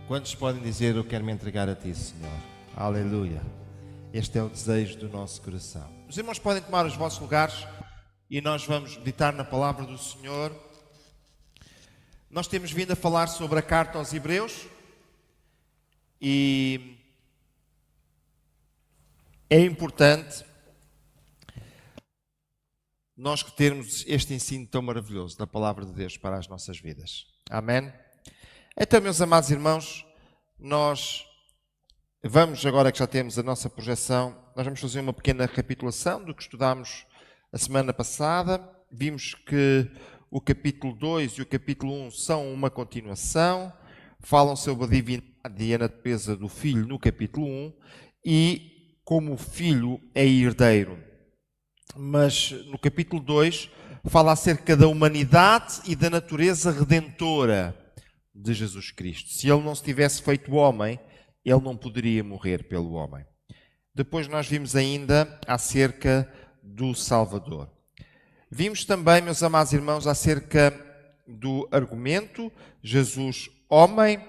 Quantos podem dizer: eu quero me entregar a Ti, Senhor? Aleluia. Este é o desejo do nosso coração. Os irmãos podem tomar os vossos lugares e nós vamos meditar na palavra do Senhor. Nós temos vindo a falar sobre a carta aos Hebreus e é importante nós termos este ensino tão maravilhoso da palavra de Deus para as nossas vidas. Amém? Então, meus amados irmãos, nós vamos, agora que já temos a nossa projeção, nós vamos fazer uma pequena recapitulação do que estudámos a semana passada. Vimos que o capítulo 2 e o capítulo 1 são uma continuação, falam sobre a divindade e a natureza do Filho no capítulo 1 e como o Filho é herdeiro. Mas no capítulo 2 fala acerca da humanidade e da natureza redentora de Jesus Cristo. Se Ele não se tivesse feito homem, Ele não poderia morrer pelo homem. Depois nós vimos ainda acerca do Salvador. Vimos também, meus amados irmãos, acerca do argumento: Jesus, homem,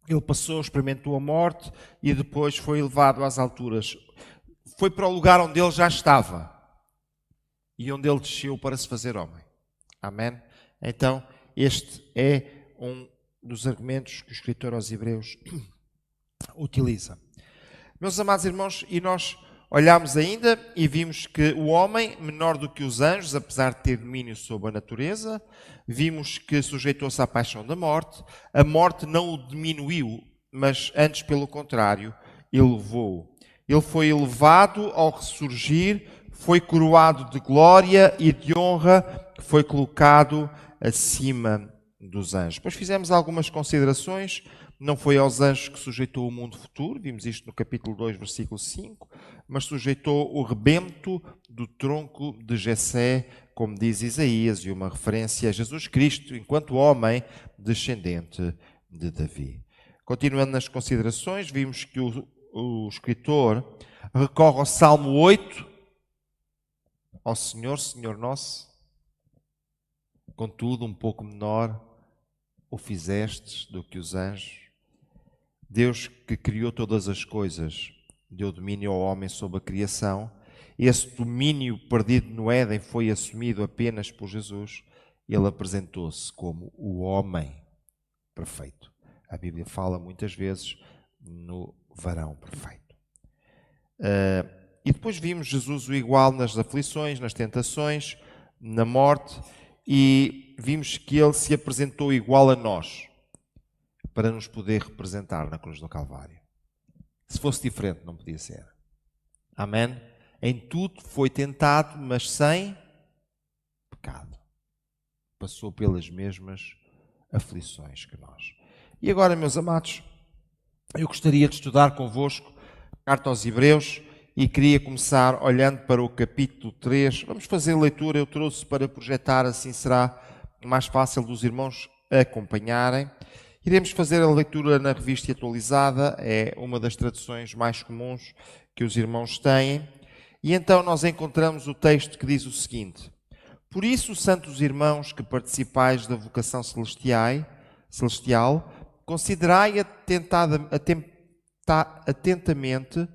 Ele passou, experimentou a morte e depois foi elevado às alturas. Foi para o lugar onde Ele já estava e onde Ele desceu para se fazer homem. Amém? Então, este é um dos argumentos que o escritor aos Hebreus utiliza. Meus amados irmãos, e nós olhámos ainda e vimos que o homem, menor do que os anjos, apesar de ter domínio sobre a natureza, vimos que sujeitou-se à paixão da morte. A morte não o diminuiu, mas antes, pelo contrário, elevou-o. Ele foi elevado ao ressurgir, foi coroado de glória e de honra, foi colocado acima dos anjos. Depois fizemos algumas considerações. Não foi aos anjos que sujeitou o mundo futuro, vimos isto no capítulo 2, versículo 5, mas sujeitou o rebento do tronco de Jessé, como diz Isaías, e uma referência a Jesus Cristo, enquanto homem descendente de Davi. Continuando nas considerações, vimos que o escritor recorre ao Salmo 8, ao Senhor, Senhor nosso, contudo um pouco menor o fizestes do que os anjos. Deus que criou todas as coisas deu domínio ao homem sobre a criação. Esse domínio perdido no Éden foi assumido apenas por Jesus. Ele apresentou-se como o homem perfeito. A Bíblia fala muitas vezes no varão perfeito. E depois vimos Jesus o igual nas aflições, nas tentações, na morte, e vimos que Ele se apresentou igual a nós, para nos poder representar na cruz do Calvário. Se fosse diferente, não podia ser. Amém? Em tudo foi tentado, mas sem pecado. Passou pelas mesmas aflições que nós. E agora, meus amados, eu gostaria de estudar convosco a carta aos Hebreus e queria começar olhando para o capítulo 3. Vamos fazer leitura, eu trouxe para projetar, assim será mais fácil dos irmãos acompanharem. Iremos fazer a leitura na revista atualizada, é uma das traduções mais comuns que os irmãos têm. E então nós encontramos o texto que diz o seguinte: Por isso, santos irmãos que participais da vocação celestial, considerai atentamente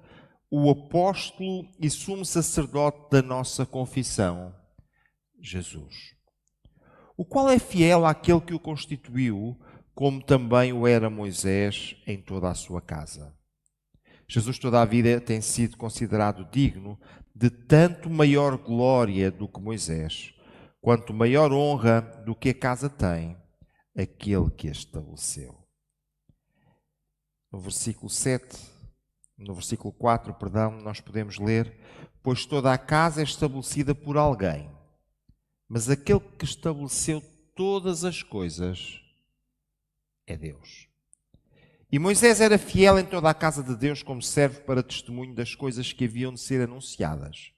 o apóstolo e sumo sacerdote da nossa confissão, Jesus, o qual é fiel àquele que o constituiu, como também o era Moisés em toda a sua casa. Jesus toda a vida tem sido considerado digno de tanto maior glória do que Moisés, quanto maior honra do que a casa tem aquele que a estabeleceu. No versículo 4, nós podemos ler: Pois toda a casa é estabelecida por alguém, mas aquele que estabeleceu todas as coisas é Deus. E Moisés era fiel em toda a casa de Deus como servo para testemunho das coisas que haviam de ser anunciadas.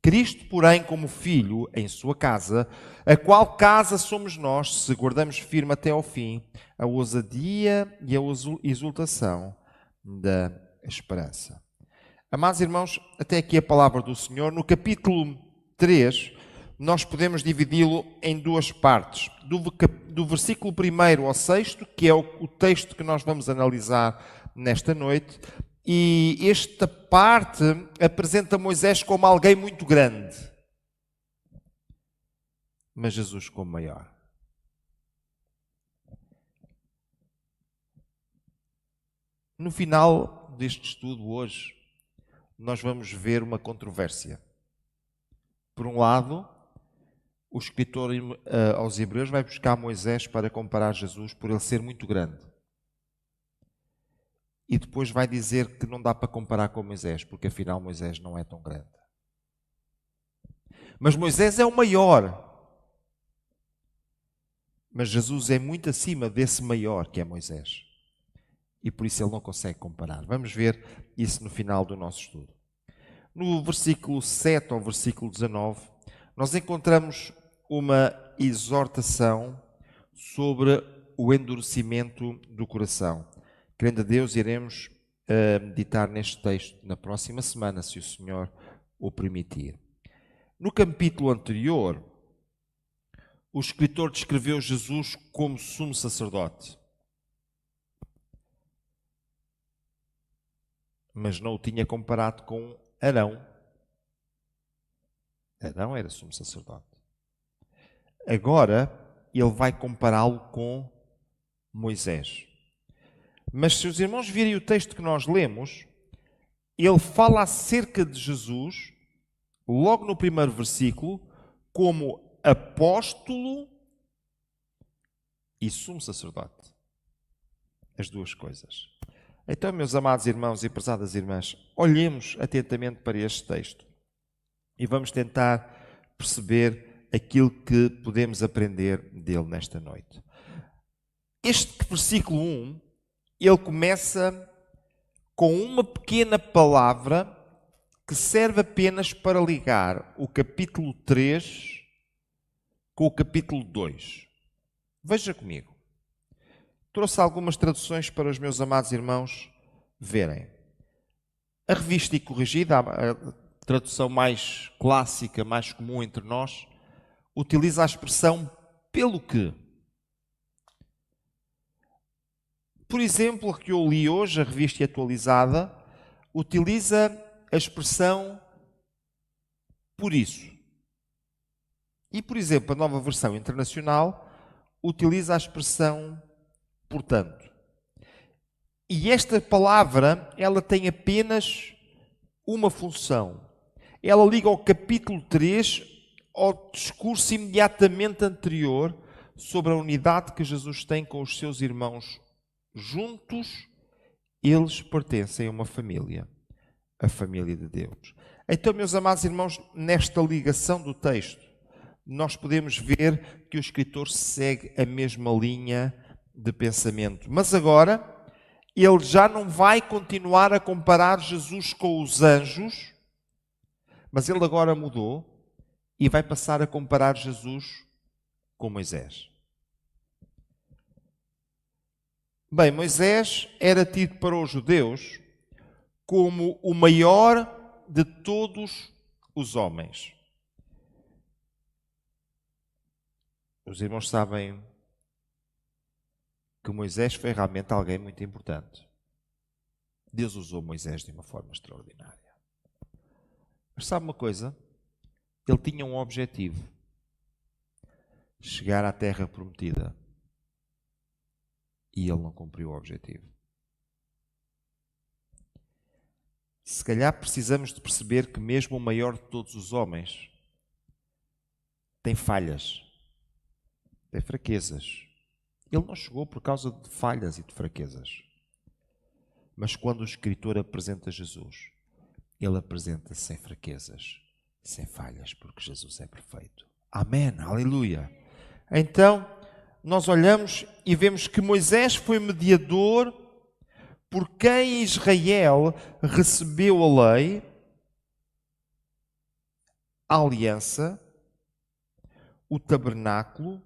Cristo, porém, como filho em sua casa, a qual casa somos nós, se guardamos firme até ao fim a ousadia e a exultação da esperança. Amados irmãos, até aqui a palavra do Senhor. No capítulo 3, nós podemos dividi-lo em duas partes. Do versículo 1 ao 6º, que é o texto que nós vamos analisar nesta noite, e esta parte apresenta Moisés como alguém muito grande, mas Jesus como maior. No final deste estudo hoje, nós vamos ver uma controvérsia. Por um lado, o escritor aos Hebreus vai buscar Moisés para comparar Jesus por ele ser muito grande. E depois vai dizer que não dá para comparar com Moisés, porque afinal Moisés não é tão grande. Mas Moisés é o maior. Mas Jesus é muito acima desse maior que é Moisés. E por isso ele não consegue comparar. Vamos ver isso no final do nosso estudo. No versículo 7 ao versículo 19, nós encontramos uma exortação sobre o endurecimento do coração. Querendo a Deus, iremos meditar neste texto na próxima semana, se o Senhor o permitir. No capítulo anterior, o escritor descreveu Jesus como sumo sacerdote. Mas não o tinha comparado com Arão. Arão era sumo sacerdote. Agora, ele vai compará-lo com Moisés. Mas se os irmãos virem o texto que nós lemos, ele fala acerca de Jesus, logo no primeiro versículo, como apóstolo e sumo sacerdote. As duas coisas. Então, meus amados irmãos e prezadas irmãs, olhemos atentamente para este texto e vamos tentar perceber aquilo que podemos aprender dele nesta noite. Este versículo 1, ele começa com uma pequena palavra que serve apenas para ligar o capítulo 3 com o capítulo 2. Veja comigo. Trouxe algumas traduções para os meus amados irmãos verem. A Revista e Corrigida, a tradução mais clássica, mais comum entre nós, utiliza a expressão pelo que. Por exemplo, a que eu li hoje, a Revista Atualizada, utiliza a expressão por isso. E, por exemplo, a Nova Versão Internacional utiliza a expressão portanto. E esta palavra, ela tem apenas uma função. Ela liga ao capítulo 3, ao discurso imediatamente anterior sobre a unidade que Jesus tem com os seus irmãos. Juntos, eles pertencem a uma família, a família de Deus. Então, meus amados irmãos, nesta ligação do texto, nós podemos ver que o escritor segue a mesma linha de pensamento. Mas agora, ele já não vai continuar a comparar Jesus com os anjos, mas ele agora mudou e vai passar a comparar Jesus com Moisés. Bem, Moisés era tido para os judeus como o maior de todos os homens. Os irmãos sabem que Moisés foi realmente alguém muito importante. Deus usou Moisés de uma forma extraordinária. Mas sabe uma coisa? Ele tinha um objetivo: chegar à terra prometida. E ele não cumpriu o objetivo. Se calhar precisamos de perceber que mesmo o maior de todos os homens tem falhas, tem fraquezas. Ele não chegou por causa de falhas e de fraquezas. Mas quando o escritor apresenta Jesus, ele apresenta sem fraquezas, sem falhas, porque Jesus é perfeito. Amém, aleluia. Então, nós olhamos e vemos que Moisés foi mediador por quem Israel recebeu a lei, a aliança, o tabernáculo,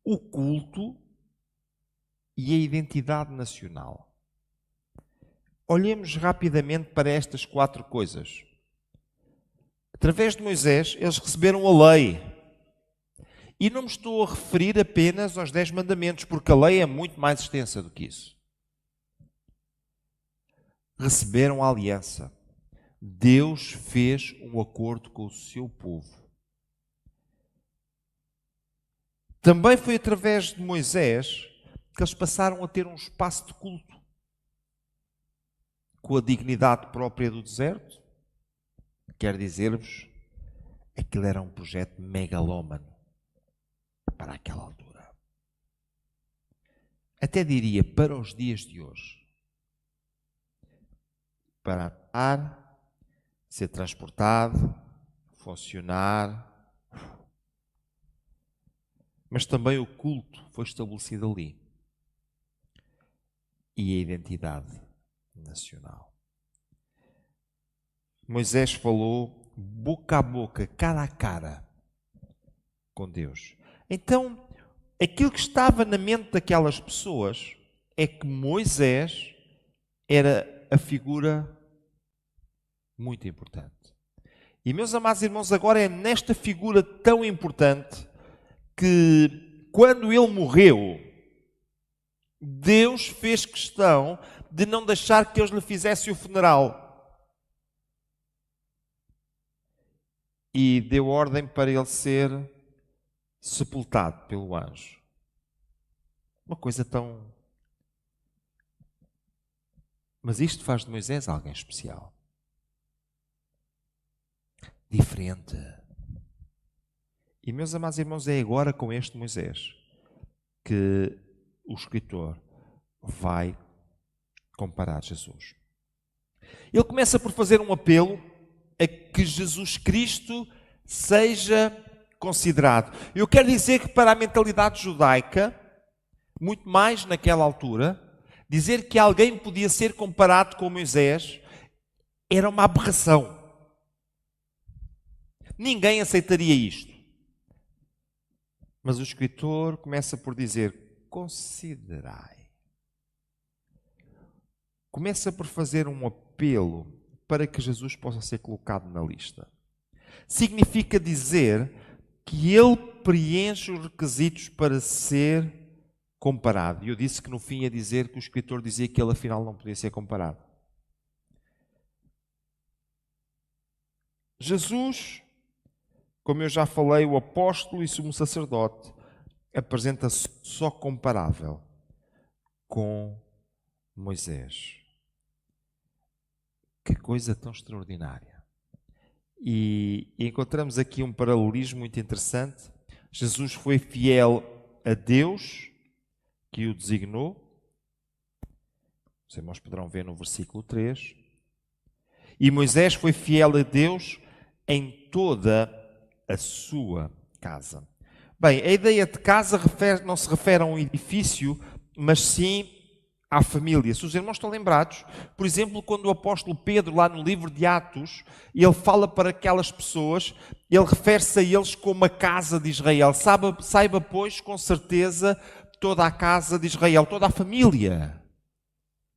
o culto e a identidade nacional. Olhemos rapidamente para estas 4 coisas. Através de Moisés, eles receberam a lei. E não me estou a referir apenas aos 10 mandamentos, porque a lei é muito mais extensa do que isso. Receberam a aliança. Deus fez um acordo com o seu povo. Também foi através de Moisés que eles passaram a ter um espaço de culto, com a dignidade própria do deserto. Quero dizer-vos, aquilo era um projeto megalómano para aquela altura. Até diria para os dias de hoje. Para andar, ser transportado, funcionar. Mas também o culto foi estabelecido ali. E a identidade nacional. Moisés falou boca a boca, cara a cara com Deus. Então, aquilo que estava na mente daquelas pessoas é que Moisés era a figura muito importante. E, meus amados irmãos, agora é nesta figura tão importante que, quando ele morreu, Deus fez questão de não deixar que eles lhe fizessem o funeral. E deu ordem para ele ser sepultado pelo anjo. Uma coisa tão... Mas isto faz de Moisés alguém especial. Diferente. E, meus amados irmãos, é agora com este Moisés que o escritor vai comparar Jesus. Ele começa por fazer um apelo a que Jesus Cristo seja considerado. Eu quero dizer que para a mentalidade judaica, muito mais naquela altura, dizer que alguém podia ser comparado com Moisés era uma aberração. Ninguém aceitaria isto. Mas o escritor começa por dizer, considerai. Começa por fazer um apelo para que Jesus possa ser colocado na lista. Significa dizer que ele preenche os requisitos para ser comparado. E eu disse que no fim ia dizer que o escritor dizia que ele afinal não podia ser comparado. Jesus, como eu já falei, o apóstolo e sumo sacerdote, apresenta-se só comparável com Moisés. Que coisa tão extraordinária. E encontramos aqui um paralelismo muito interessante. Jesus foi fiel a Deus, que o designou. Os irmãos poderão ver no versículo 3. E Moisés foi fiel a Deus em toda a sua casa. Bem, a ideia de casa não se refere a um edifício, mas sim à família. Se os irmãos estão lembrados, por exemplo, quando o apóstolo Pedro, lá no livro de Atos, ele fala para aquelas pessoas, ele refere-se a eles como a casa de Israel. Saiba, pois, com certeza, toda a casa de Israel, toda a família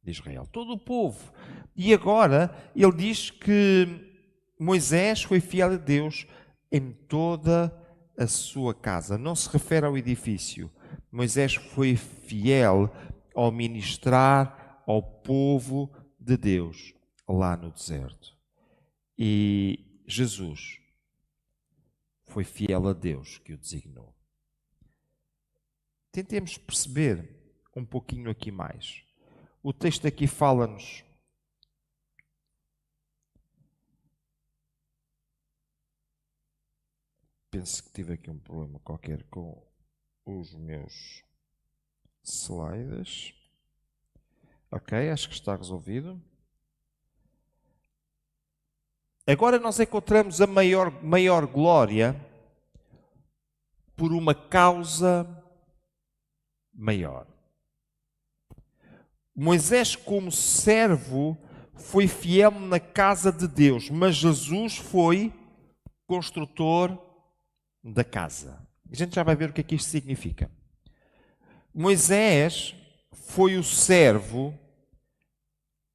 de Israel, todo o povo. E agora, ele diz que Moisés foi fiel a Deus em toda a sua casa. Não se refere ao edifício. Moisés foi fiel ao ministrar ao povo de Deus lá no deserto. E Jesus foi fiel a Deus que o designou. Tentemos perceber um pouquinho aqui mais. O texto aqui fala-nos penso que tive aqui um problema qualquer com os meus slides. Ok, acho que está resolvido. Agora nós encontramos a maior glória por uma causa maior. Moisés, como servo, foi fiel na casa de Deus, mas Jesus foi construtor da casa. A gente já vai ver o que é que isto significa. Moisés foi o servo,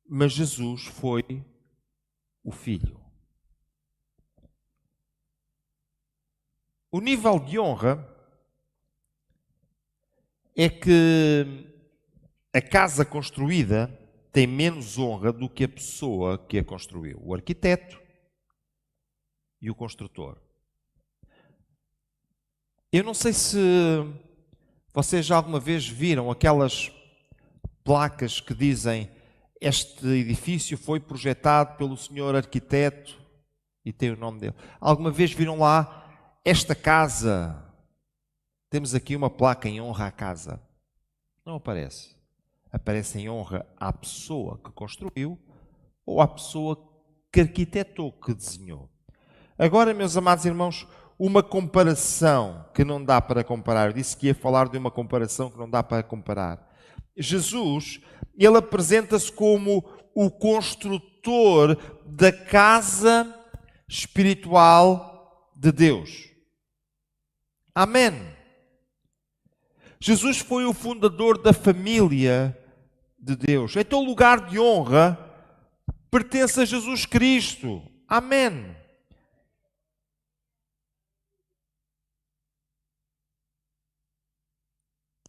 mas Jesus foi o filho. O nível de honra é que a casa construída tem menos honra do que a pessoa que a construiu, o arquiteto e o construtor. Eu não sei se vocês já alguma vez viram aquelas placas que dizem: este edifício foi projetado pelo senhor arquiteto e tem o nome dele. Alguma vez viram lá: esta casa, temos aqui uma placa em honra à casa? Não aparece. Aparece em honra à pessoa que construiu ou à pessoa que arquitetou, que desenhou. Agora, meus amados irmãos, uma comparação que não dá para comparar. Eu disse que ia falar de uma comparação que não dá para comparar. Jesus, ele apresenta-se como o construtor da casa espiritual de Deus. Amém. Jesus foi o fundador da família de Deus. Então o lugar de honra pertence a Jesus Cristo. Amém.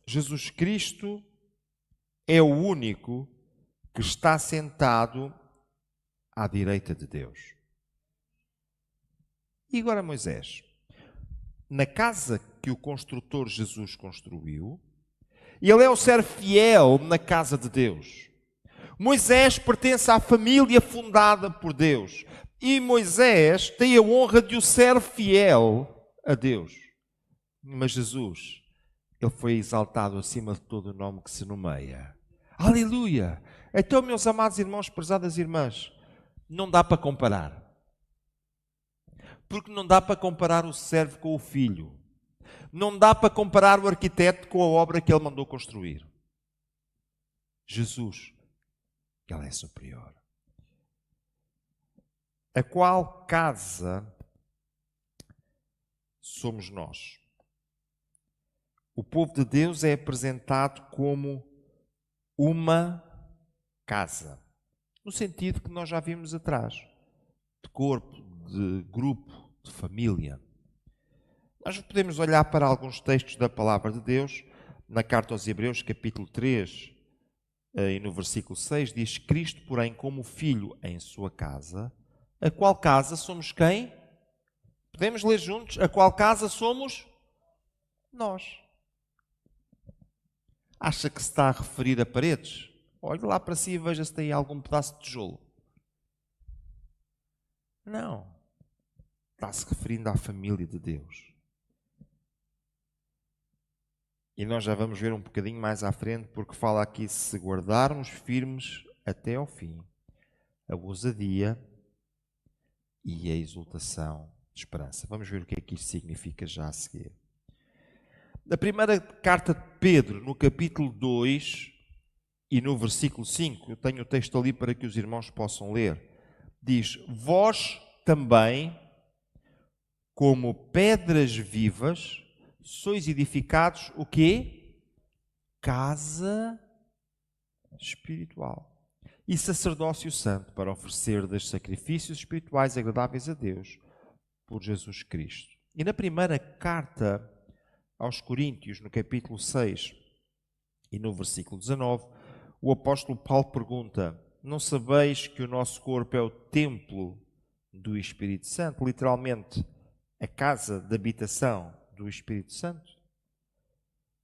Jesus Cristo é o único que está sentado à direita de Deus. E agora Moisés, na casa que o construtor Jesus construiu, ele é o servo fiel na casa de Deus. Moisés pertence à família fundada por Deus. E Moisés tem a honra de o ser fiel a Deus. Mas Jesus, ele foi exaltado acima de todo o nome que se nomeia. Aleluia! Então, meus amados irmãos, prezadas irmãs, não dá para comparar. Porque não dá para comparar o servo com o filho. Não dá para comparar o arquiteto com a obra que ele mandou construir. Jesus, ele é superior. A qual casa somos nós? O povo de Deus é apresentado como uma casa. No sentido que nós já vimos atrás. De corpo, de grupo, de família. Nós podemos olhar para alguns textos da palavra de Deus. Na carta aos Hebreus, capítulo 3, e no versículo 6, diz: Cristo, porém, como filho em sua casa. A qual casa somos quem? Podemos ler juntos? A qual casa somos? Nós. Acha que se está a referir a paredes? Olhe lá para si e veja se tem algum pedaço de tijolo. Não. Está-se referindo à família de Deus. E nós já vamos ver um bocadinho mais à frente, porque fala aqui: se guardarmos firmes até ao fim a ousadia e a exultação de esperança. Vamos ver o que é que isto significa já a seguir. Na primeira carta de Pedro, no capítulo 2 e no versículo 5, eu tenho o texto ali para que os irmãos possam ler. Diz: vós também, como pedras vivas, sois edificados o quê? Casa espiritual. E sacerdócio santo, para oferecer dos sacrifícios espirituais agradáveis a Deus por Jesus Cristo. E na primeira carta aos Coríntios, no capítulo 6 e no versículo 19, o apóstolo Paulo pergunta: não sabeis que o nosso corpo é o templo do Espírito Santo? Literalmente, a casa de habitação do Espírito Santo,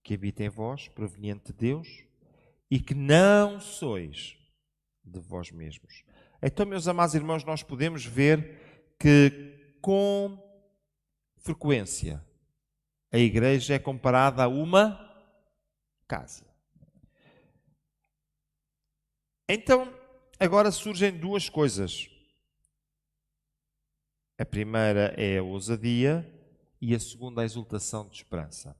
que habita em vós, proveniente de Deus, e que não sois de vós mesmos. Então, meus amados irmãos, nós podemos ver que com frequência a igreja é comparada a uma casa. Então, agora surgem duas coisas. A primeira é a ousadia e a segunda a exultação de esperança.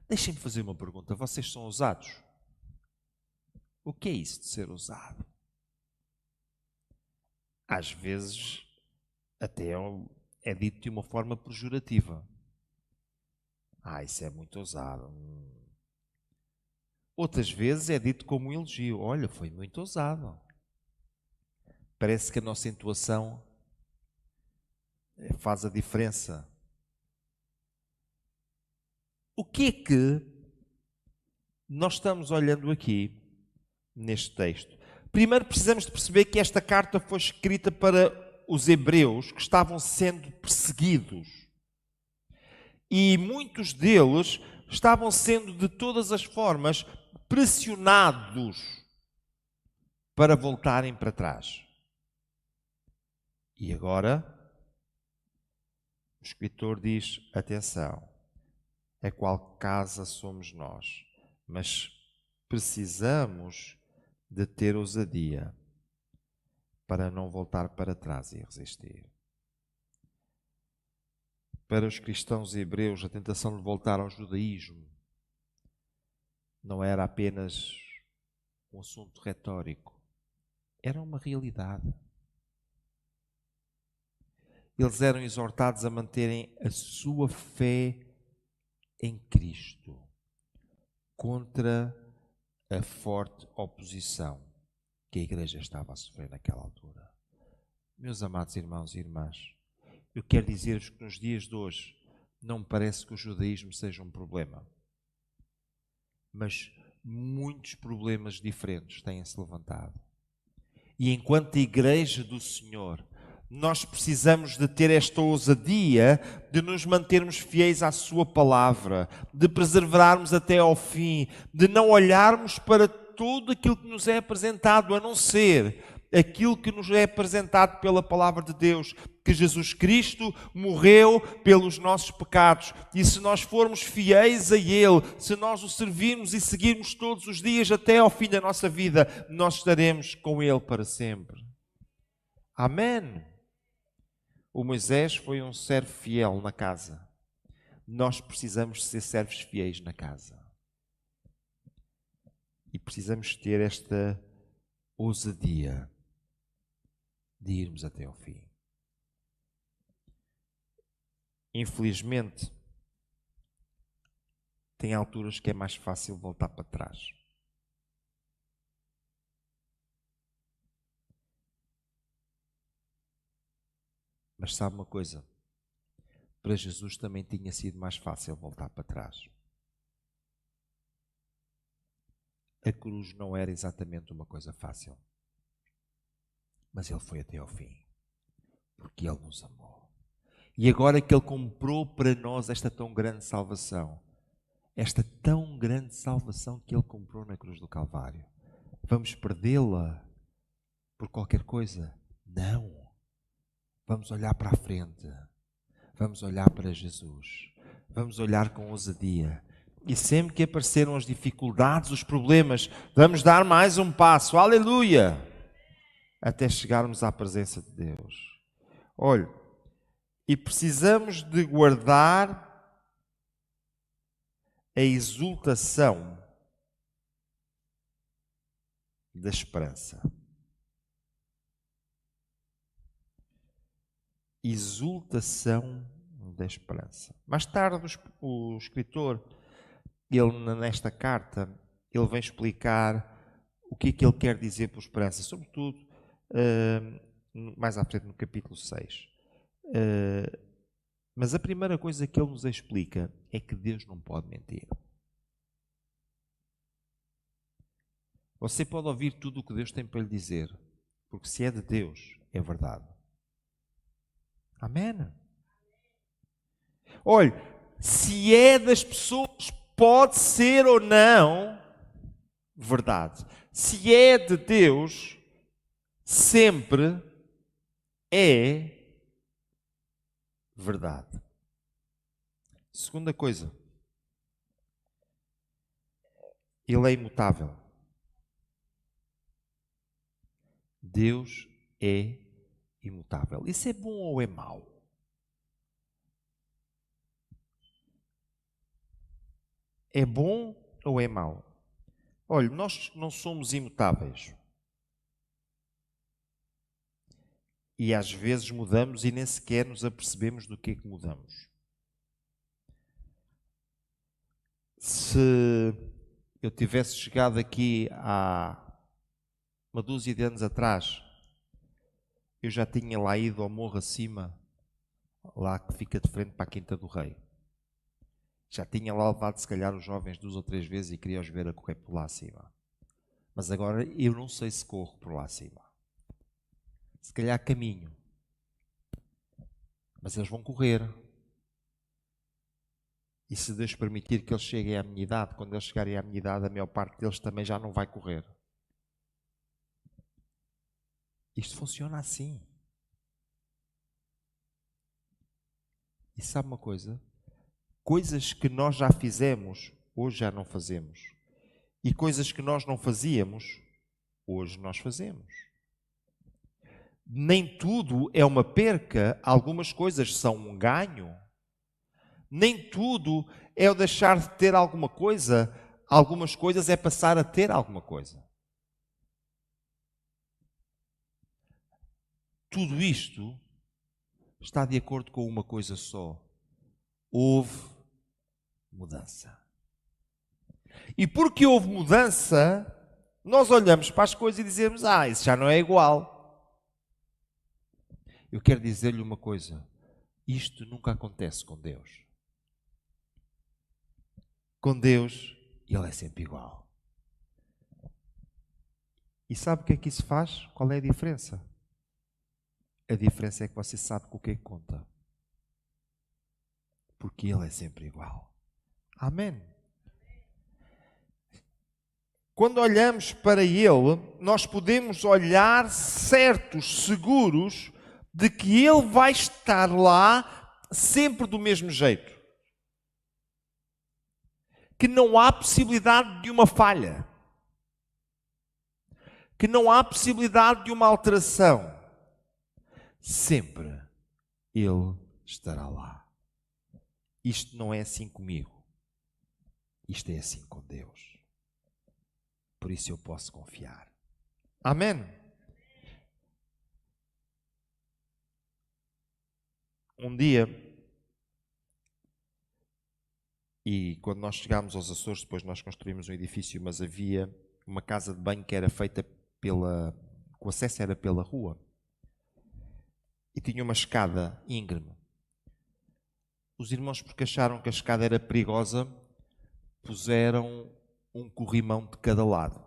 Deixem-me fazer uma pergunta. Vocês são ousados? O que é isso de ser ousado? Às vezes, até é dito de uma forma pejorativa. Isso é muito ousado. Outras vezes é dito como um elogio. Olha, foi muito ousado. Parece que a nossa intuação faz a diferença. o que é que nós estamos olhando aqui neste texto? Primeiro precisamos de perceber que esta carta foi escrita para os hebreus que estavam sendo perseguidos. E muitos deles estavam sendo de todas as formas pressionados para voltarem para trás. E agora, o escritor diz, atenção, é qual casa somos nós, mas precisamos de ter ousadia para não voltar para trás e resistir. Para os cristãos hebreus, a tentação de voltar ao judaísmo não era apenas um assunto retórico, era uma realidade. Eles eram exortados a manterem a sua fé em Cristo contra a forte oposição que a igreja estava a sofrer naquela altura. Meus amados irmãos e irmãs, eu quero dizer-vos que nos dias de hoje não me parece que o judaísmo seja um problema, mas muitos problemas diferentes têm-se levantado. E enquanto a igreja do Senhor, nós precisamos de ter esta ousadia de nos mantermos fiéis à sua palavra, de preservarmos até ao fim, de não olharmos para tudo aquilo que nos é apresentado, a não ser aquilo que nos é apresentado pela palavra de Deus, que Jesus Cristo morreu pelos nossos pecados. E se nós formos fiéis a Ele, se nós o servirmos e seguirmos todos os dias até ao fim da nossa vida, nós estaremos com Ele para sempre. Amém. O Moisés foi um servo fiel na casa. Nós precisamos ser servos fiéis na casa. E precisamos ter esta ousadia de irmos até ao fim. Infelizmente, tem alturas que é mais fácil voltar para trás. Mas sabe uma coisa? Para Jesus também tinha sido mais fácil voltar para trás. A cruz não era exatamente uma coisa fácil. Mas Ele foi até ao fim. Porque Ele nos amou. E agora que Ele comprou para nós esta tão grande salvação, esta tão grande salvação que Ele comprou na cruz do Calvário, vamos perdê-la por qualquer coisa? Não. Vamos olhar para a frente. Vamos olhar para Jesus. Vamos olhar com ousadia. E sempre que apareceram as dificuldades, os problemas, vamos dar mais um passo. Aleluia! Até chegarmos à presença de Deus. Olha, e precisamos de guardar a exultação da esperança. Exultação da esperança. Mais tarde o escritor, ele nesta carta, ele vem explicar o que é que ele quer dizer por esperança, sobretudo mais à frente no capítulo 6. Mas a primeira coisa que ele nos explica é que Deus não pode mentir. Você pode ouvir tudo o que Deus tem para lhe dizer, porque se é de Deus, é verdade. Amém? Olha, se é das pessoas, pode ser ou não verdade. Se é de Deus, sempre é verdade. Segunda coisa, Ele é imutável. Deus é imutável. Isso é bom ou é mau? É bom ou é mau? Olha, nós não somos imutáveis. E às vezes mudamos e nem sequer nos apercebemos do que é que mudamos. Se eu tivesse chegado aqui há uma dúzia de anos atrás, eu já tinha lá ido ao morro acima, lá que fica de frente para a Quinta do Rei. Já tinha lá levado, se calhar, os jovens 2 ou 3 vezes e queria os ver a correr por lá acima. Mas agora eu não sei se corro por lá acima. Se calhar caminho. Mas eles vão correr. E se Deus permitir que eles cheguem à minha idade, quando eles chegarem à minha idade, a maior parte deles também já não vai correr. Isto funciona assim. E sabe uma coisa? Coisas que nós já fizemos, hoje já não fazemos. E coisas que nós não fazíamos, hoje nós fazemos. Nem tudo é uma perca, algumas coisas são um ganho. Nem tudo é o deixar de ter alguma coisa, algumas coisas é passar a ter alguma coisa. Tudo isto está de acordo com uma coisa só. Houve mudança. E porque houve mudança, nós olhamos para as coisas e dizemos, isso já não é igual. Eu quero dizer-lhe uma coisa. Isto nunca acontece com Deus. Com Deus, Ele é sempre igual. E sabe o que é que isso faz? Qual é a diferença? A diferença é que você sabe com o que é que conta. Porque Ele é sempre igual. Amém. Quando olhamos para Ele, nós podemos olhar certos, seguros, de que Ele vai estar lá sempre do mesmo jeito. Que não há possibilidade de uma falha. Que não há possibilidade de uma alteração. Sempre Ele estará lá. Isto não é assim comigo. Isto é assim com Deus. Por isso eu posso confiar. Amém? Um dia, e quando nós chegámos aos Açores, depois nós construímos um edifício, mas havia uma casa de banho que era feita o acesso era pela rua. E tinha uma escada íngreme. Os irmãos, porque acharam que a escada era perigosa, puseram um corrimão de cada lado.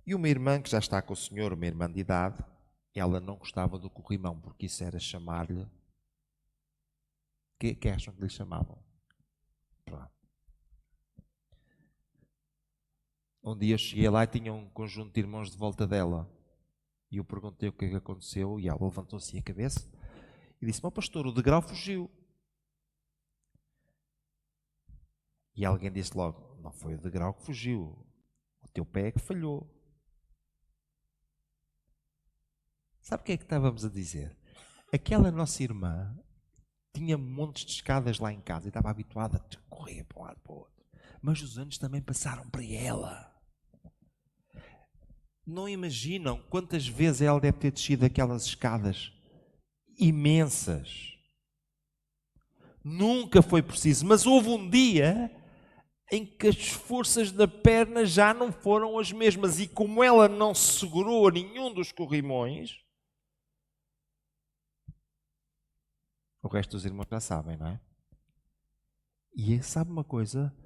E uma irmã que já está com o Senhor, uma irmã de idade, ela não gostava do corrimão, porque isso era chamar-lhe... que acham que lhe chamavam? Pronto. Um dia cheguei lá e tinha um conjunto de irmãos de volta dela. E eu perguntei o que é que aconteceu e ela levantou-se a cabeça e disse, meu pastor, o degrau fugiu. E alguém disse logo, não foi o degrau que fugiu, o teu pé é que falhou. Sabe o que é que estávamos a dizer? Aquela nossa irmã tinha montes de escadas lá em casa e estava habituada a correr para um lado para o outro. Mas os anos também passaram para ela. Não imaginam quantas vezes ela deve ter descido aquelas escadas imensas. Nunca foi preciso, mas houve um dia em que as forças da perna já não foram as mesmas e como ela não se segurou a nenhum dos corrimões, o resto dos irmãos já sabem, não é? E sabe uma coisa?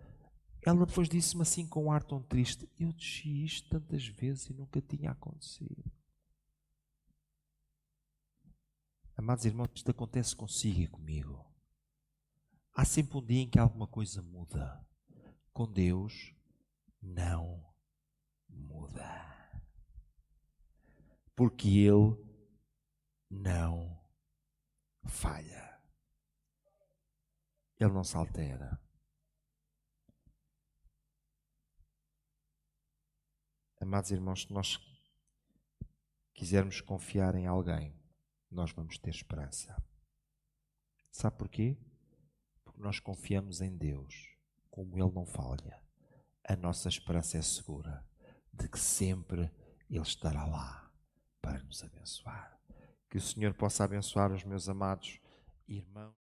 Ela depois disse-me assim com um ar tão triste, eu desci isto tantas vezes e nunca tinha acontecido. Amados irmãos, isto acontece consigo e comigo. Há sempre um dia em que alguma coisa muda. Com Deus, não muda. Porque Ele não falha. Ele não se altera. Amados irmãos, se nós quisermos confiar em alguém, nós vamos ter esperança. Sabe porquê? Porque nós confiamos em Deus, como Ele não falha. A nossa esperança é segura de que sempre Ele estará lá para nos abençoar. Que o Senhor possa abençoar os meus amados irmãos.